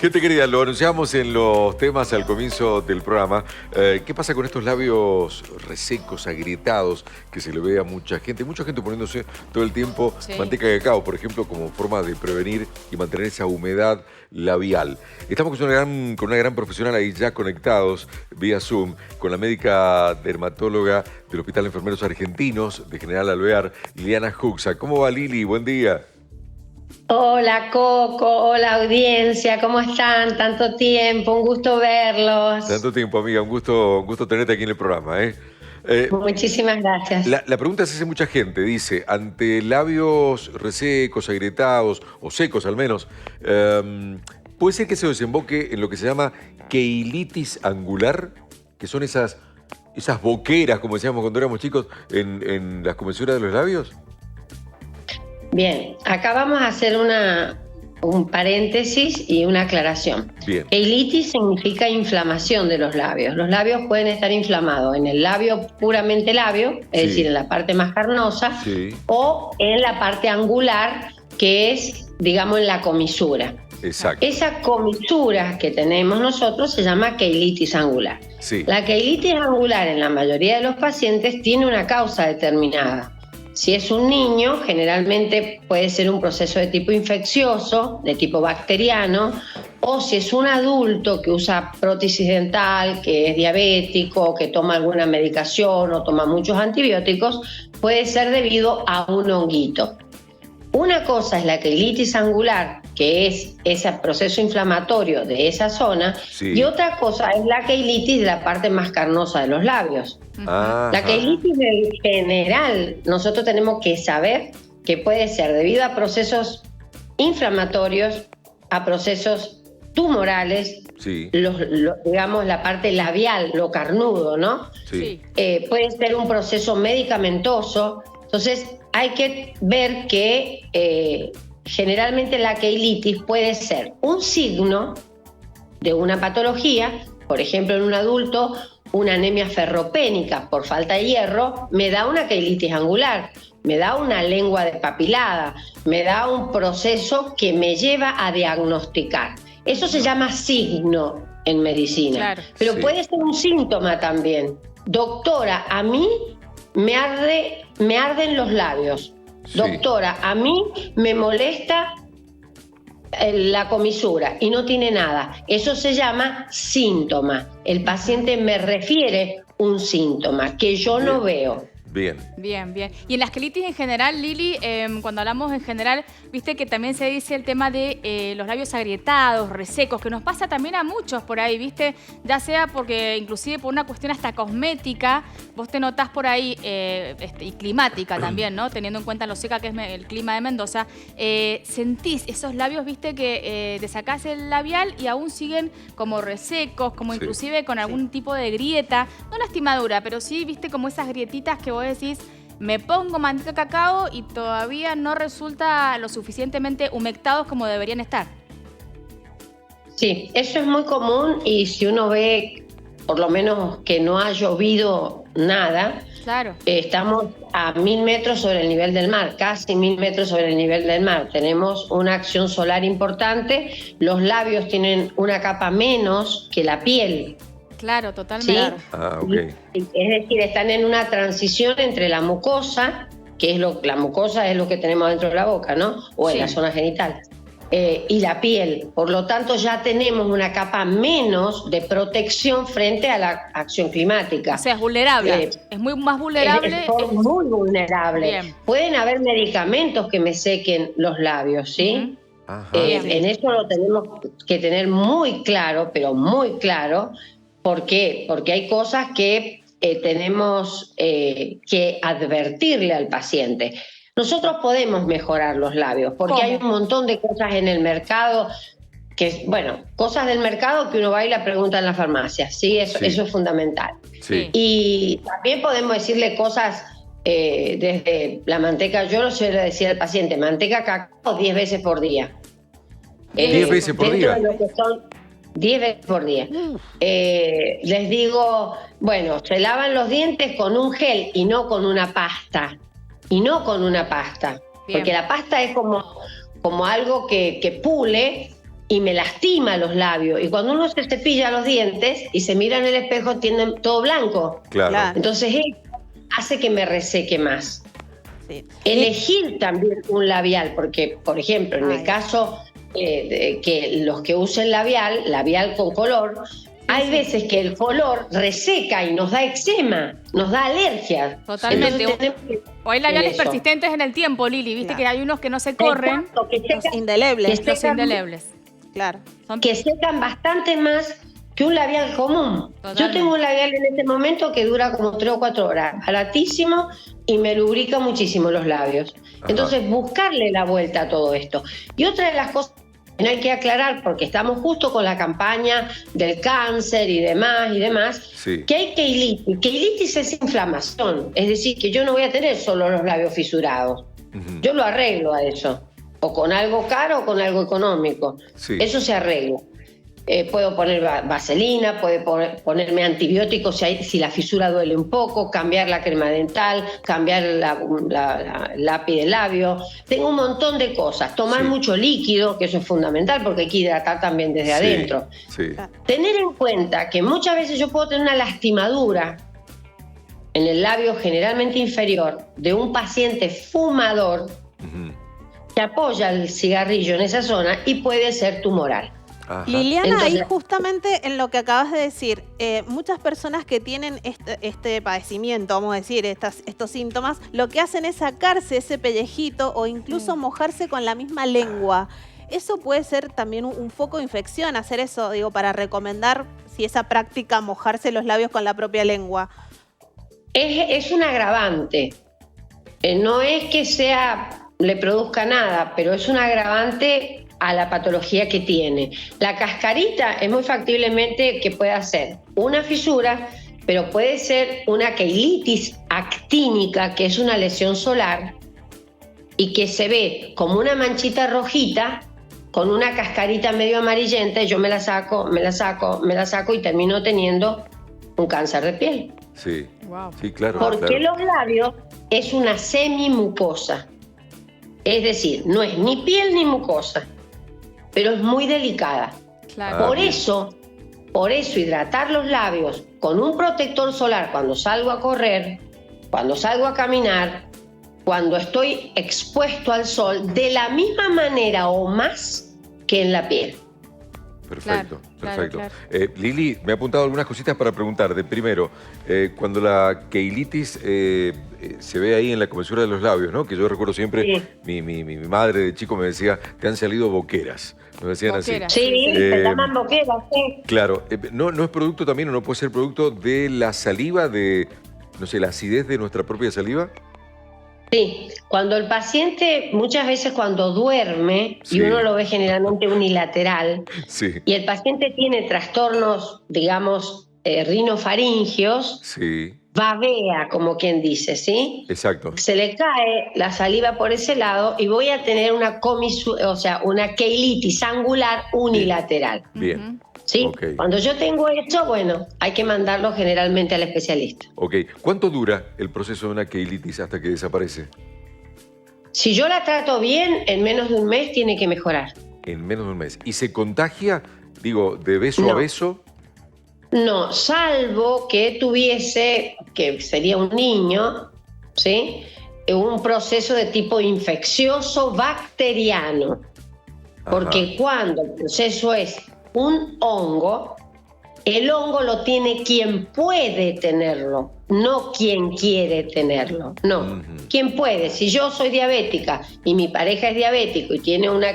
Gente querida, lo anunciamos en los temas al comienzo del programa. ¿Qué pasa con estos labios resecos, agrietados, que se le ve a mucha gente? Mucha gente poniéndose todo el tiempo manteca de cacao, por ejemplo, como forma de prevenir y mantener esa humedad labial. Estamos con una gran profesional ahí ya conectados vía Zoom, con la médica dermatóloga del Hospital de Enfermeros Argentinos de General Alvear, Liliana Juxa. ¿Cómo va, Lili? Buen día. Hola Coco, hola audiencia, ¿cómo están? Tanto tiempo, un gusto verlos. Tanto tiempo, amiga, un gusto tenerte aquí en el programa, ¿eh? Muchísimas gracias. La pregunta se hace mucha gente, dice, ante labios resecos, agrietados, o secos al menos, ¿puede ser que se desemboque en lo que se llama queilitis angular? Que son esas boqueras, como decíamos cuando éramos chicos, en las comesuras de los labios. Bien, acá vamos a hacer un paréntesis y una aclaración. Bien. Queilitis significa inflamación de los labios. Los labios pueden estar inflamados en el labio, puramente labio, es decir, en la parte más carnosa, o en la parte angular, que es, digamos, en la comisura. Exacto. Esa comisura que tenemos nosotros se llama queilitis angular. Sí. La queilitis angular en la mayoría de los pacientes tiene una causa determinada. Si es un niño, generalmente puede ser un proceso de tipo infeccioso, de tipo bacteriano, o si es un adulto que usa prótesis dental, que es diabético, que toma alguna medicación o toma muchos antibióticos, puede ser debido a un honguito. Una cosa es la queilitis angular, que es ese proceso inflamatorio de esa zona, y otra cosa es la queilitis de la parte más carnosa de los labios. La queilitis en general, nosotros tenemos que saber que puede ser debido a procesos inflamatorios, a procesos tumorales, digamos la parte labial, lo carnudo, ¿no? Puede ser un proceso medicamentoso. Entonces hay que ver que generalmente la queilitis puede ser un signo de una patología, por ejemplo en un adulto, una anemia ferropénica por falta de hierro, me da una queilitis angular, me da una lengua despapilada, me da un proceso que me lleva a diagnosticar. Eso se llama signo en medicina, pero puede ser un síntoma también. Doctora, a mí me arden los labios. Doctora, a mí me molesta la comisura y no tiene nada. Eso se llama síntoma. El paciente me refiere un síntoma que yo no veo. Bien. Bien, bien. Y en las queilitis en general, Lili, cuando hablamos en general, viste que también se dice el tema de los labios agrietados, resecos, que nos pasa también a muchos por ahí, viste, ya sea porque inclusive por una cuestión hasta cosmética, vos te notás por ahí, y climática también, ¿no? Teniendo en cuenta lo seca que es el clima de Mendoza, sentís esos labios, viste, que te sacás el labial y aún siguen como resecos, como inclusive con algún tipo de grieta, no lastimadura, pero sí, viste, como esas grietitas que vos decís, me pongo manteca de cacao y todavía no resulta lo suficientemente humectados como deberían estar. Sí, eso es muy común y si uno ve, por lo menos que no ha llovido nada, estamos a 1000 metros sobre el nivel del mar, casi 1000 metros sobre el nivel del mar. Tenemos una acción solar importante, los labios tienen una capa menos que la piel. Claro, totalmente. Es decir, están en una transición entre la mucosa, que es la mucosa es lo que tenemos dentro de la boca, ¿no? O en la zona genital, y la piel. Por lo tanto, ya tenemos una capa menos de protección frente a la acción climática. O sea, es vulnerable. Es muy más vulnerable. Es muy vulnerable. Bien. Pueden haber medicamentos que me sequen los labios, ¿sí? En eso lo tenemos que tener muy claro, pero muy claro. ¿Por qué? Porque hay cosas que tenemos que advertirle al paciente. Nosotros podemos mejorar los labios, porque hay un montón de cosas en el mercado, cosas del mercado que uno va y la pregunta en la farmacia, ¿sí? Eso es fundamental. Y también podemos decirle cosas desde la manteca, yo lo suelo decir al paciente, manteca cacao 10 veces por día. 10 veces por día. 10 veces por día. Les digo, bueno, se lavan los dientes con un gel y no con una pasta. Porque la pasta es como algo que pule y me lastima los labios. Y cuando uno se cepilla los dientes y se mira en el espejo, tiene todo blanco. Claro. Entonces eso hace que me reseque más. Sí. Elegir también un labial, porque, por ejemplo, en el caso que los que usen labial con color, hay veces que el color reseca y nos da eczema, nos da alergia. Totalmente. O hay labiales eso. persistentes en el tiempo, Lili. Viste Claro. que hay unos que no se corren. Exacto, que Los secan- indelebles. que Los secan- indelebles. Claro. Son- que secan bastante más que un labial común. Totalmente. Yo tengo un labial en este momento que dura como 3 o 4 horas, baratísimo, y me lubrica muchísimo los labios. Ajá. Entonces, buscarle la vuelta a todo esto. Y otra de las cosas que hay que aclarar, porque estamos justo con la campaña del cáncer y demás, Sí. que hay keilitis. Keilitis es inflamación, es decir, que yo no voy a tener solo los labios fisurados. Ujú. Yo lo arreglo a eso, o con algo caro o con algo económico. Sí. Eso se arregla. Puedo poner vaselina, ponerme antibióticos si la fisura duele un poco, cambiar la crema dental, cambiar el lápiz de labio. Tengo un montón de cosas. Tomar Sí. mucho líquido, que eso es fundamental porque hay que hidratar también desde Sí, adentro. Sí. Tener en cuenta que muchas veces yo puedo tener una lastimadura en el labio generalmente inferior de un paciente fumador Ujú. que apoya el cigarrillo en esa zona y puede ser tumoral. Ajá. Liliana, Entonces- ahí justamente en lo que acabas de decir, muchas personas que tienen este padecimiento, vamos a decir, estos síntomas, lo que hacen es sacarse ese pellejito o incluso mojarse con la misma lengua. Eso puede ser también un foco de infección, hacer eso, digo, para recomendar si esa práctica, mojarse los labios con la propia lengua. Es un agravante. No es que le produzca nada, pero es un agravante a la patología que tiene. La cascarita es muy factiblemente que pueda ser una fisura, pero puede ser una keilitis actínica, que es una lesión solar y que se ve como una manchita rojita con una cascarita medio amarillenta, y yo me la saco y termino teniendo un cáncer de piel. Sí. Wow. Sí, claro. Porque claro. los labios es una semimucosa. Es decir, no es ni piel ni mucosa, pero es muy delicada. Claro. Por bien. eso hidratar los labios con un protector solar cuando salgo a correr, cuando salgo a caminar, cuando estoy expuesto al sol, de la misma manera o más que en la piel. Perfecto, Claro, perfecto. claro. Lili, me ha apuntado algunas cositas para preguntar. Primero, cuando la keilitis se ve ahí en la comesura de los labios, ¿no? Que yo recuerdo siempre, Sí. mi madre de chico me decía, te han salido boqueras. Nos decían Boqueras. así. Sí, Eh, se llaman boqueras, sí. Claro, ¿no es producto también o no puede ser producto de la saliva, de, no sé, la acidez de nuestra propia saliva? Sí, cuando el paciente, muchas veces cuando duerme, Sí. y uno lo ve generalmente unilateral, Sí, y el paciente tiene trastornos, digamos, rinofaringios, sí, babea, como quien dice, ¿sí? exacto. Se le cae la saliva por ese lado y voy a tener una una keilitis angular unilateral, Bien, ¿sí? Ok. Cuando yo tengo esto, bueno, hay que mandarlo generalmente al especialista. ok. ¿Cuánto dura el proceso de una keilitis hasta que desaparece? Si yo la trato bien, en menos de un mes tiene que mejorar. En menos de un mes. ¿Y se contagia, digo, de beso a No. beso? No, salvo que tuviese, que sería un niño, ¿sí? Un proceso de tipo infeccioso bacteriano. Porque Ajá. cuando el proceso es un hongo, el hongo lo tiene quien puede tenerlo, no quien quiere tenerlo. No, Ujú. quien puede. Si yo soy diabética y mi pareja es diabético y tiene una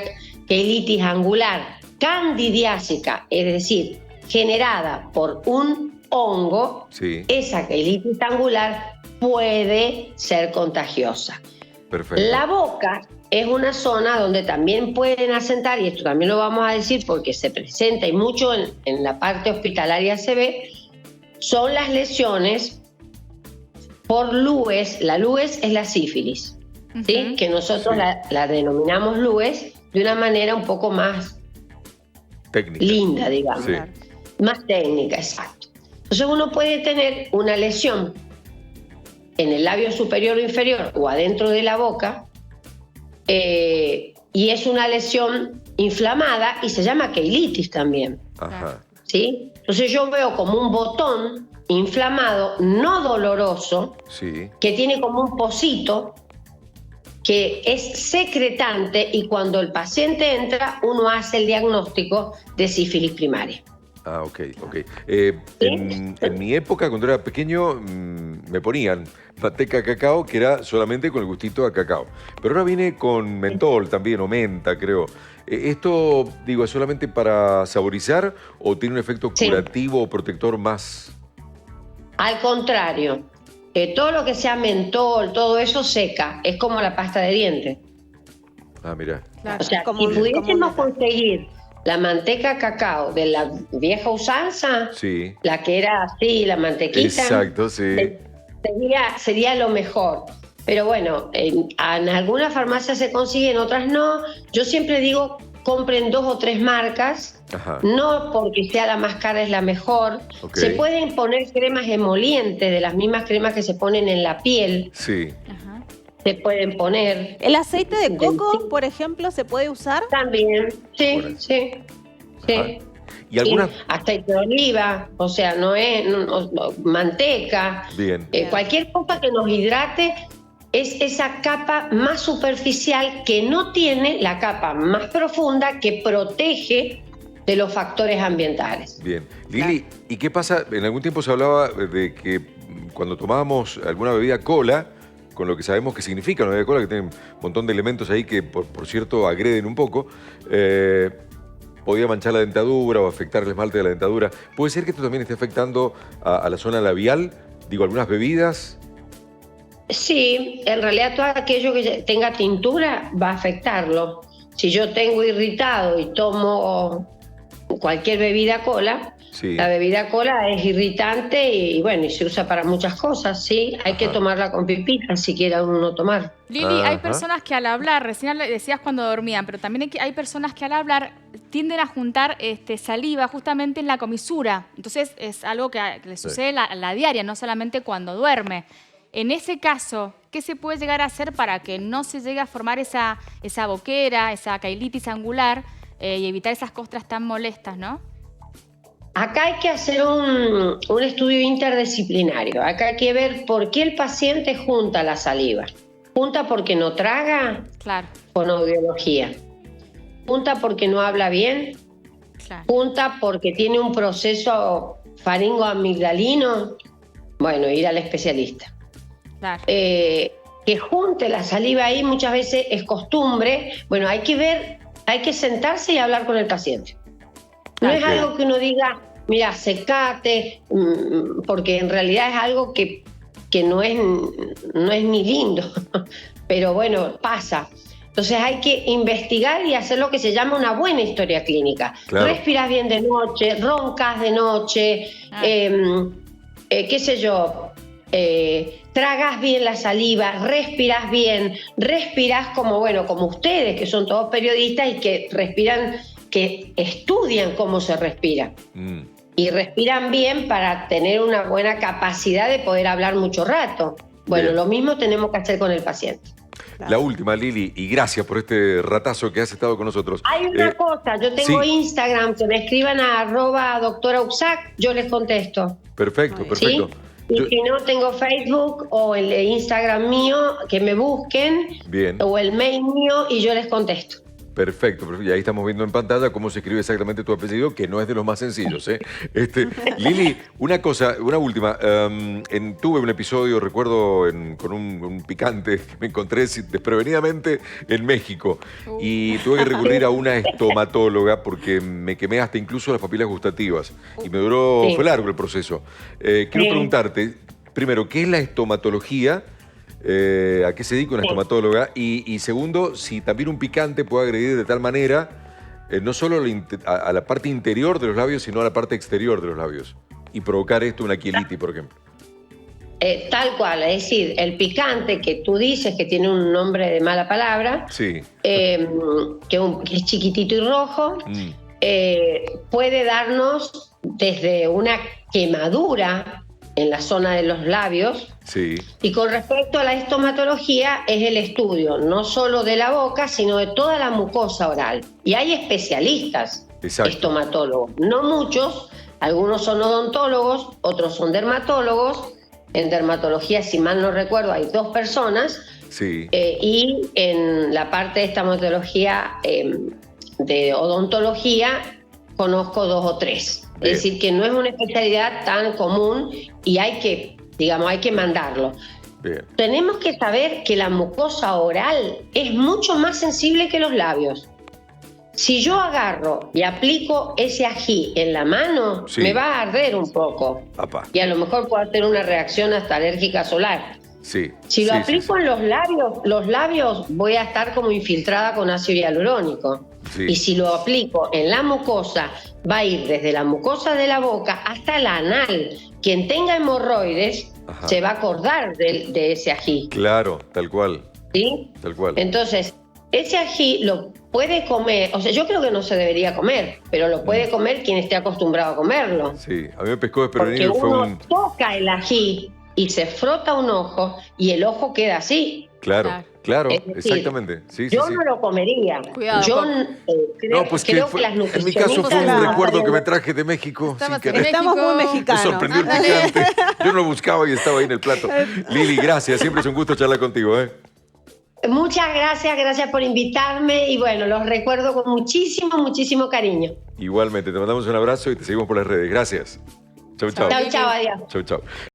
keilitis angular candidiásica, es decir, generada por un hongo, Sí, esa keilitis angular puede ser contagiosa. perfecto. La boca es una zona donde también pueden asentar, y esto también lo vamos a decir porque se presenta y mucho en la parte hospitalaria se ve, son las lesiones por lues. La lues es la sífilis, ¿sí? Ujú. Que nosotros Sí. la denominamos lues de una manera un poco más Técnica. linda, digamos. Sí. Más técnica, exacto. Entonces uno puede tener una lesión en el labio superior o inferior o adentro de la boca, y es una lesión inflamada y se llama queilitis también. Ajá. ¿Sí? Entonces yo veo como un botón inflamado, no doloroso, Sí. que tiene como un pocito, que es secretante, y cuando el paciente entra, uno hace el diagnóstico de sífilis primaria. Ah, ok. En mi época, cuando era pequeño, me ponían manteca de cacao, que era solamente con el gustito a cacao. Pero ahora viene con mentol también, o menta, creo. ¿Esto, digo, es solamente para saborizar o tiene un efecto curativo o protector más? Al contrario, todo lo que sea mentol, todo eso seca, es como la pasta de dientes. Ah, mira. Claro. O sea, Como si un- pudiésemos como un- conseguir la manteca cacao de la vieja usanza, Sí. la que era así, la mantequita, Exacto, sí. sería lo mejor. Pero bueno, en algunas farmacias se consigue, en otras no. Yo siempre digo, compren 2 o 3 marcas, Ajá. no porque sea la más cara es la mejor. Ok. Se pueden poner cremas emolientes, de las mismas cremas que se ponen en la piel, Sí. Ajá. se pueden poner. ¿El aceite de coco, Sí. por ejemplo, se puede usar? También, sí, Bueno. sí. Ajá. Sí. ¿Y algunas? Sí, aceite de oliva, o sea, manteca, Bien. cualquier cosa que nos hidrate es esa capa más superficial que no tiene la capa más profunda que protege de los factores ambientales. Bien. Lili, ¿y qué pasa? En algún tiempo se hablaba de que cuando tomábamos alguna bebida cola, con lo que sabemos que significa una bebida cola, que tiene un montón de elementos ahí que, por cierto, agreden un poco, podía manchar la dentadura o afectar el esmalte de la dentadura. ¿Puede ser que esto también esté afectando a la zona labial? Digo, algunas bebidas. Sí, en realidad todo aquello que tenga tintura va a afectarlo. Si yo tengo irritado y tomo cualquier bebida cola, Sí. la bebida cola es irritante y bueno, y se usa para muchas cosas, ¿sí? Hay que Ajá. tomarla con pipita si quiere uno tomar. Lili, hay Ajá. personas que al hablar, recién decías cuando dormían, pero también hay personas que al hablar tienden a juntar saliva justamente en la comisura. Entonces es algo que le sucede la diaria, no solamente cuando duerme. En ese caso, ¿qué se puede llegar a hacer para que no se llegue a formar esa boquera, esa queilitis angular y evitar esas costras tan molestas, ¿no? Acá hay que hacer un estudio interdisciplinario. Acá hay que ver por qué el paciente junta la saliva. ¿Junta porque no traga? Claro, Fonoaudiología. ¿Junta porque no habla bien? claro. ¿Junta porque tiene un proceso faringoamigdalino? Bueno, ir al especialista. Claro. Que junte la saliva ahí muchas veces es costumbre. Bueno, hay que ver, hay que sentarse y hablar con el paciente. No es Ok. algo que uno diga, mira, secate, porque en realidad es algo que no es ni lindo, pero bueno, pasa. Entonces hay que investigar y hacer lo que se llama una buena historia clínica. Claro. Respiras bien de noche, roncas de noche, Ah. qué sé yo, tragas bien la saliva, respiras bien, respiras como, bueno, como ustedes, que son todos periodistas y que respiran, que estudian cómo se respira. Y respiran bien para tener una buena capacidad de poder hablar mucho rato. Bueno, Bien. lo mismo tenemos que hacer con el paciente. La última, Lili, y gracias por este ratazo que has estado con nosotros. Hay una cosa, yo tengo sí. Instagram, que me escriban a @doctora Uxac, yo les contesto. Perfecto, Muy bien. ¿Sí? perfecto. Y Yo- si no, tengo Facebook o el Instagram mío, que me busquen, Bien. o el mail mío y yo les contesto. Perfecto, perfecto. Y ahí estamos viendo en pantalla cómo se escribe exactamente tu apellido, que no es de los más sencillos, ¿eh? Lili, una cosa, una última. Tuve un episodio, recuerdo, con un picante que me encontré desprevenidamente en México. Y tuve que recurrir a una estomatóloga porque me quemé hasta incluso las papilas gustativas. Y me duró, Sí. fue largo el proceso. Quiero Sí. preguntarte, primero, ¿qué es la estomatología? ¿A qué se dedica una Sí. estomatóloga? Y segundo, si también un picante puede agredir de tal manera no solo a la parte interior de los labios, sino a la parte exterior de los labios. Y provocar esto, una quilitis, por ejemplo. Tal cual, es decir, el picante que tú dices que tiene un nombre de mala palabra, Sí. que es chiquitito y rojo, puede darnos desde una quemadura en la zona de los labios. Sí. Y con respecto a la estomatología, es el estudio no solo de la boca, sino de toda la mucosa oral. Y hay especialistas estomatólogos, no muchos, algunos son odontólogos, otros son dermatólogos. En dermatología, si mal no recuerdo, hay 2 personas. Sí. Y en la parte de estomatología, de odontología, conozco 2 o 3. Bien. Es decir, que no es una especialidad tan común y hay que, digamos, hay que mandarlo. Bien. Tenemos que saber que la mucosa oral es mucho más sensible que los labios. Si yo agarro y aplico ese ají en la mano, Sí. me va a arder un poco. Apá. Y a lo mejor puedo hacer una reacción hasta alérgica solar. Sí. Si lo Sí, aplico sí, en los labios voy a estar como infiltrada con ácido hialurónico. Sí. Y si lo aplico en la mucosa, va a ir desde la mucosa de la boca hasta la anal. Quien tenga hemorroides Ajá. se va a acordar de ese ají. Claro, tal cual. ¿Sí? Tal cual. Entonces, ese ají lo puede comer, o sea, yo creo que no se debería comer, pero lo puede comer quien esté acostumbrado a comerlo. Sí, a mí me pescó Porque desprevenido y fue uno un... toca el ají y se frota un ojo y el ojo queda así. Claro, claro, Es decir, exactamente. Sí, sí, Yo sí. no lo comería. Cuidado, Yo Pop. creo, No, pues creo fue- que las en mi caso fue un Claro. recuerdo que me traje de México sin Estabas en querer. Estamos muy México. Me mexicanos. sorprendió el picante. Yo no lo buscaba y estaba ahí en el plato. Lili, gracias. Siempre es un gusto charlar contigo, ¿eh? Muchas gracias por invitarme y bueno, los recuerdo con muchísimo cariño. Igualmente, te mandamos un abrazo y te seguimos por las redes. Gracias. Chau, chau. Chao. Chao, adiós. Chau, chau.